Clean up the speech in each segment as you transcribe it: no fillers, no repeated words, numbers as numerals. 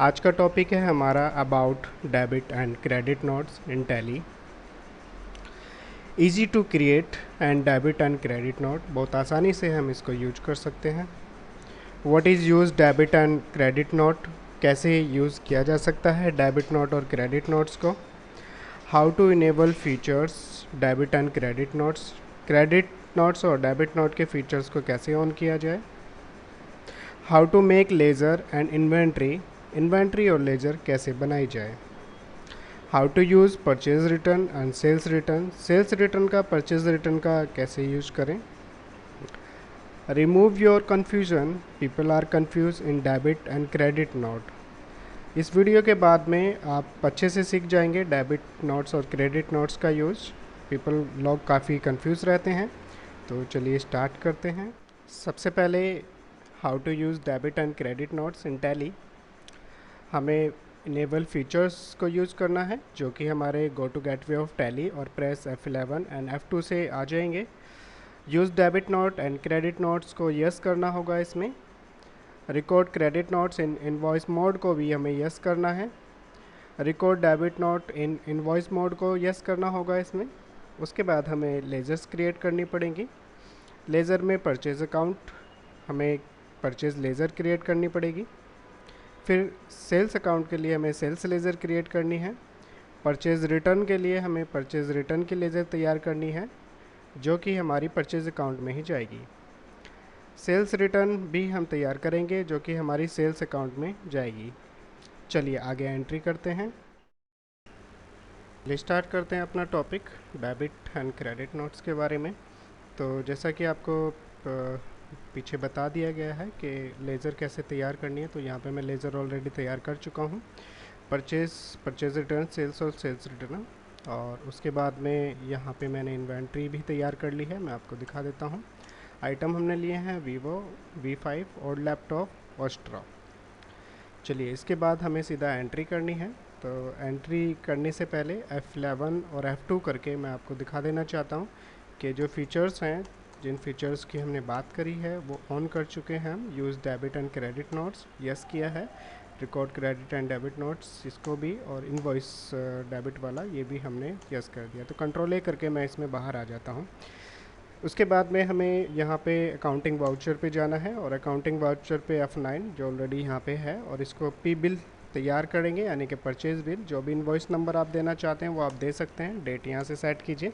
आज का टॉपिक है हमारा about debit and credit notes in Tally. Easy to create and debit and credit note, बहुत आसानी से हम इसको यूज कर सकते हैं। What is use debit and credit note, कैसे यूज़ किया जा सकता है डेबिट नोट और क्रेडिट नोट्स को। How to enable features debit and credit notes, credit notes और डेबिट नोट के फीचर्स को कैसे ऑन किया जाए। How to make laser and inventory और लेज़र कैसे बनाई जाए। How to use purchase return and sales return का परचेज रिटर्न का कैसे यूज करें। Remove your confusion, people are confuse in debit and credit note. इस वीडियो के बाद में आप अच्छे से सीख जाएंगे डेबिट नोट्स और क्रेडिट नोट्स का यूज़। लोग काफ़ी कंफ्यूज रहते हैं, तो चलिए स्टार्ट करते हैं। सबसे पहले how to use debit and credit notes in Tally. हमें इनेबल फीचर्स को यूज़ करना है जो कि हमारे go to gateway of Tally और प्रेस F11 एंड F2 से आ जाएंगे। Use debit note and credit notes को यस करना होगा इसमें। Record credit notes in invoice mode को भी हमें यस करना है। Record debit note in invoice mode को यस करना होगा इसमें। उसके बाद हमें लेजर्स क्रिएट करनी पड़ेंगी। लेज़र में परचेज अकाउंट, हमें परचेज लेज़र क्रिएट करनी पड़ेगी। फिर सेल्स अकाउंट के लिए हमें सेल्स लेज़र क्रिएट करनी है। परचेज़ रिटर्न के लिए हमें परचेज़ रिटर्न की लेज़र तैयार करनी है जो कि हमारी परचेज़ अकाउंट में ही जाएगी। सेल्स रिटर्न भी हम तैयार करेंगे जो कि हमारी सेल्स अकाउंट में जाएगी। चलिए आगे एंट्री करते हैं। स्टार्ट करते हैं अपना topic debit and credit notes के बारे में। तो जैसा कि आपको पीछे बता दिया गया है कि लेज़र कैसे तैयार करनी है, तो यहाँ पे मैं लेज़र ऑलरेडी तैयार कर चुका हूँ। परचेज रिटर्न, सेल्स और सेल्स रिटर्न, और उसके बाद में यहाँ पे मैंने इन्वेंट्री भी तैयार कर ली है। मैं आपको दिखा देता हूँ। आइटम हमने लिए हैं वीवो V5 और लैपटॉप और स्ट्रॉ। चलिए इसके बाद हमें सीधा एंट्री करनी है। तो एंट्री करने से पहले F11 और F2 करके मैं आपको दिखा देना चाहता हूँ कि जो फीचर्स हैं, जिन फीचर्स की हमने बात करी है वो ऑन कर चुके हैं हम। Use debit and credit notes yes किया है। Record credit and debit notes इसको भी, और इनवॉइस डेबिट वाला ये भी हमने यस कर दिया। तो कंट्रोल ए करके मैं इसमें बाहर आ जाता हूँ। उसके बाद में हमें यहाँ पे अकाउंटिंग वाउचर पे जाना है, और अकाउंटिंग वाउचर पे F9 जो ऑलरेडी यहाँ पे है, और इसको पी बिल तैयार करेंगे, यानी कि परचेज बिल। जो भी इनवॉइस नंबर आप देना चाहते हैं वो आप दे सकते हैं। डेट यहाँ से सेट कीजिए।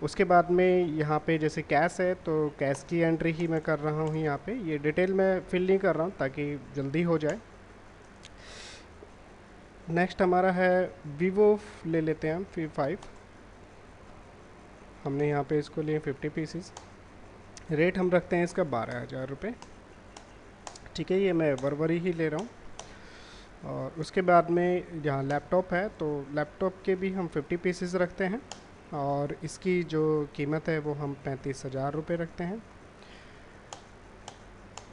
उसके बाद में यहाँ पे जैसे कैश है तो कैश की एंट्री ही मैं कर रहा हूँ। यहाँ पे ये डिटेल मैं फिल नहीं कर रहा हूँ ताकि जल्दी हो जाए। नेक्स्ट हमारा है वीवो, ले लेते हैं हम V5। हमने यहाँ पे इसको लिए 50 पीसीस। रेट हम रखते हैं इसका 12,000 रुपये। ठीक है, ये मैं वरवरी ही ले रहा हूँ। और उसके बाद में यहाँ लैपटॉप है, तो लैपटॉप के भी हम 50 पीसेस रखते हैं, और इसकी जो कीमत है वो हम 35,000 रुपये रखते हैं।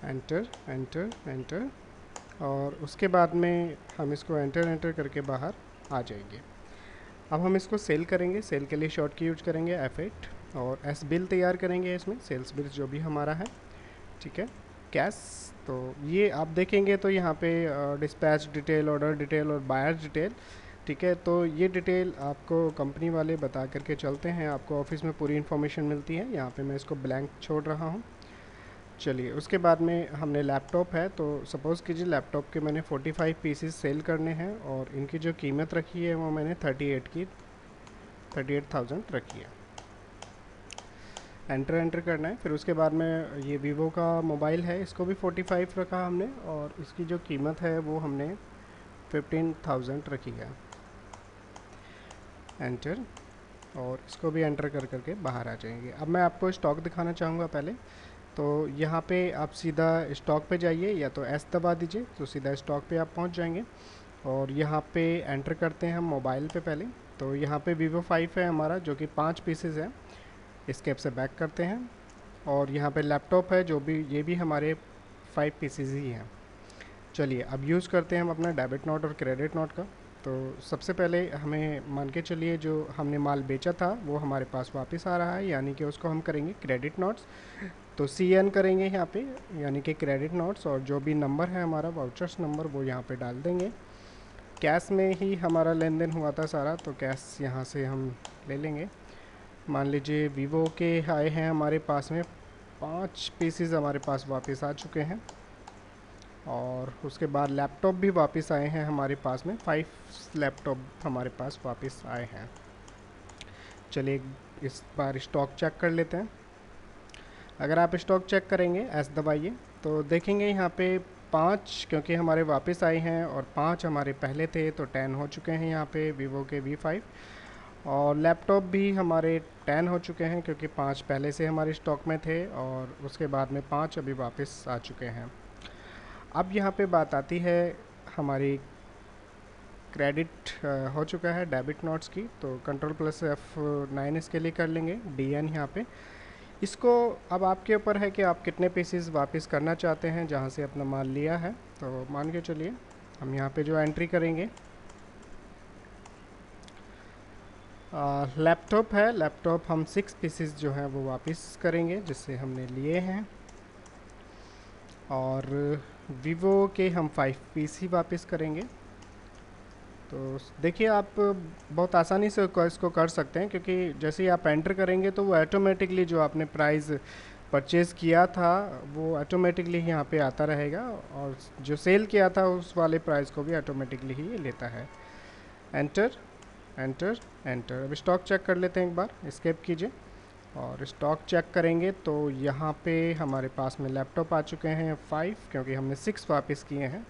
एंटर एंटर एंटर, और उसके बाद में हम इसको एंटर करके बाहर आ जाएंगे। अब हम इसको सेल करेंगे। सेल के लिए शॉर्ट की यूज करेंगे F8, और एस बिल तैयार करेंगे इसमें, सेल्स बिल जो भी हमारा है। ठीक है, कैश, तो ये आप देखेंगे तो यहाँ पे डिस्पैच डिटेल, ऑर्डर डिटेल और बायर डिटेल। ठीक है, तो ये डिटेल आपको कंपनी वाले बता करके चलते हैं, आपको ऑफिस में पूरी इन्फॉर्मेशन मिलती है। यहाँ पे मैं इसको ब्लैंक छोड़ रहा हूँ। चलिए उसके बाद में हमने लैपटॉप है, तो सपोज़ कीजिए लैपटॉप के मैंने 45 पीसेस सेल करने हैं, और इनकी जो कीमत रखी है वो मैंने 38,000 रखी है। एंटर करना है। फिर उसके बाद में ये वीवो का मोबाइल है, इसको भी 45 रखा हमने, और इसकी जो कीमत है वो हमने 15,000 रखी है। एंटर, और इसको भी एंटर करके बाहर आ जाएंगे। अब मैं आपको स्टॉक दिखाना चाहूँगा पहले। तो यहाँ पे आप सीधा स्टॉक पे जाइए, या तो एस दबा दीजिए तो सीधा स्टॉक पे आप पहुँच जाएंगे। और यहाँ पे एंटर करते हैं हम मोबाइल पे पहले। तो यहाँ पे वीवो 5 है हमारा, जो कि 5 पीसेस है। स्केप से बैक करते हैं, और यहाँ पे लैपटॉप है जो भी, ये भी हमारे 5 पीसेस ही हैं। चलिए अब यूज़ करते हैं हम अपना डेबिट नोट और क्रेडिट नोट का। तो सबसे पहले हमें मान के चलिए जो हमने माल बेचा था वो हमारे पास वापस आ रहा है, यानी कि उसको हम करेंगे क्रेडिट नोट्स। तो CN करेंगे यहाँ पे, यानी कि क्रेडिट नोट्स, और जो भी नंबर है हमारा वाउचर्स नंबर वो यहाँ पे डाल देंगे। कैश में ही हमारा लेन देन हुआ था सारा, तो कैश यहाँ से हम ले लेंगे। मान लीजिए वीवो के आए हैं हमारे पास में 5 पीसीज हमारे पास वापस आ चुके हैं, और उसके बाद लैपटॉप भी वापस आए हैं हमारे पास में 5 लैपटॉप हमारे पास वापस आए हैं। चलिए इस बार स्टॉक चेक कर लेते हैं। अगर आप स्टॉक चेक करेंगे, एस दबाइए, तो देखेंगे यहाँ पे 5 क्योंकि हमारे वापस आए हैं, और 5 हमारे पहले थे तो 10 हो चुके हैं यहाँ पे वीवो के V5। और लैपटॉप भी हमारे 10 हो चुके हैं क्योंकि 5 पहले से हमारे स्टॉक में थे, और उसके बाद में 5 अभी वापस आ चुके हैं। अब यहाँ पे बात आती है हमारी क्रेडिट हो चुका है डेबिट नोट्स की, तो Ctrl+F9 इसके लिए कर लेंगे, DN यहाँ पे। इसको अब आपके ऊपर है कि आप कितने पीसेस वापस करना चाहते हैं जहाँ से अपना माल लिया है। तो मान के चलिए हम यहाँ पे जो एंट्री करेंगे, लैपटॉप है, लैपटॉप हम 6 पीसेस जो हैं वो वापस करेंगे जिससे हमने लिए हैं, और वीवो के हम 5 पीस ही वापस करेंगे। तो देखिए आप बहुत आसानी से इसको कर सकते हैं, क्योंकि जैसे ही आप एंटर करेंगे तो वो ऑटोमेटिकली जो आपने प्राइस परचेज़ किया था वो ऑटोमेटिकली यहाँ पे आता रहेगा, और जो सेल किया था उस वाले प्राइस को भी ऑटोमेटिकली ही लेता है। Enter enter enter. अब स्टॉक चेक कर लेते हैं एक बार, एस्केप कीजिए और स्टॉक चेक करेंगे तो यहाँ पे हमारे पास में लैपटॉप आ चुके हैं 5 क्योंकि हमने 6 वापस किए हैं,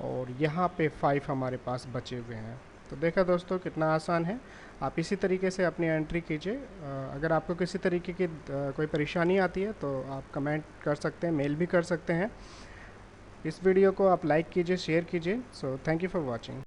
और यहाँ पे 5 हमारे पास बचे हुए हैं। तो देखा दोस्तों कितना आसान है। आप इसी तरीके से अपनी एंट्री कीजिए। अगर आपको किसी तरीके की कोई परेशानी आती है तो आप कमेंट कर सकते हैं, मेल भी कर सकते हैं। इस वीडियो को आप लाइक कीजिए, शेयर कीजिए। So thank you for watching.